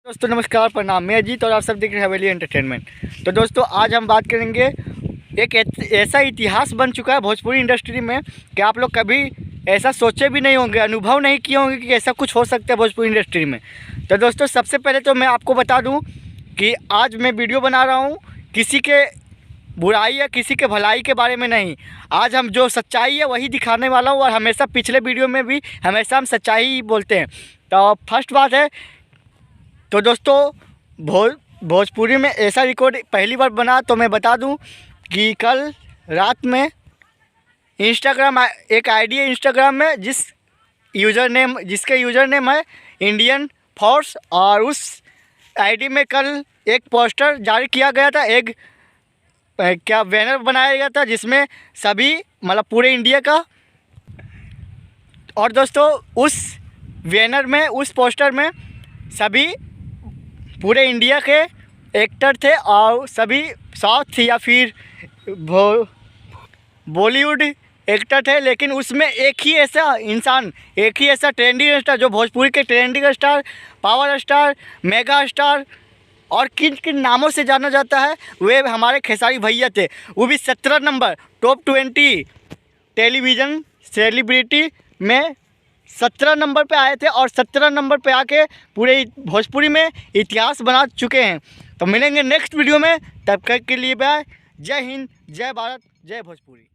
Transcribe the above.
दोस्तों नमस्कार, प्रणाम। मैं अजीत और आप सब देख रहे हैं हवेली एंटरटेनमेंट। तो दोस्तों आज हम बात करेंगे एक ऐसा इतिहास बन चुका है भोजपुरी इंडस्ट्री में कि आप लोग कभी ऐसा सोचे भी नहीं होंगे, अनुभव नहीं किए होंगे कि ऐसा कुछ हो सकता है भोजपुरी इंडस्ट्री में। तो दोस्तों सबसे पहले तो मैं आपको बता दूं कि आज मैं वीडियो बना रहा हूं किसी के बुराई या किसी के भलाई के बारे में नहीं। आज हम जो सच्चाई है वही दिखाने वाला हूँ और हमेशा पिछले वीडियो में भी हमेशा हम सच्चाई ही बोलते हैं। तो फर्स्ट बात है, तो दोस्तों भोजपुरी में ऐसा रिकॉर्ड पहली बार बना तो मैं बता दूं कि कल रात में इंस्टाग्राम एक आईडी है इंस्टाग्राम में जिसके यूज़र नेम है इंडियन फोर्स, और उस आईडी में कल एक पोस्टर जारी किया गया था, एक बैनर बनाया गया था जिसमें सभी मतलब पूरे इंडिया का। और दोस्तों उस बैनर में, उस पोस्टर में सभी पूरे इंडिया के एक्टर थे और सभी साउथ या फिर बॉलीवुड एक्टर थे। लेकिन उसमें एक ही ऐसा इंसान, एक ही ऐसा ट्रेंडिंग स्टार जो भोजपुरी के trending star, power star, mega star और किन किन नामों से जाना जाता है, वे हमारे खेसारी भैया थे। वो भी 17 नंबर टॉप 20 टेलीविज़न सेलिब्रिटी में 17 नंबर पे आए थे और 17 नंबर पे आके पूरे भोजपुरी में इतिहास बना चुके हैं। तो मिलेंगे नेक्स्ट वीडियो में, तब तक के लिए बाय। जय हिंद, जय भारत, जय भोजपुरी।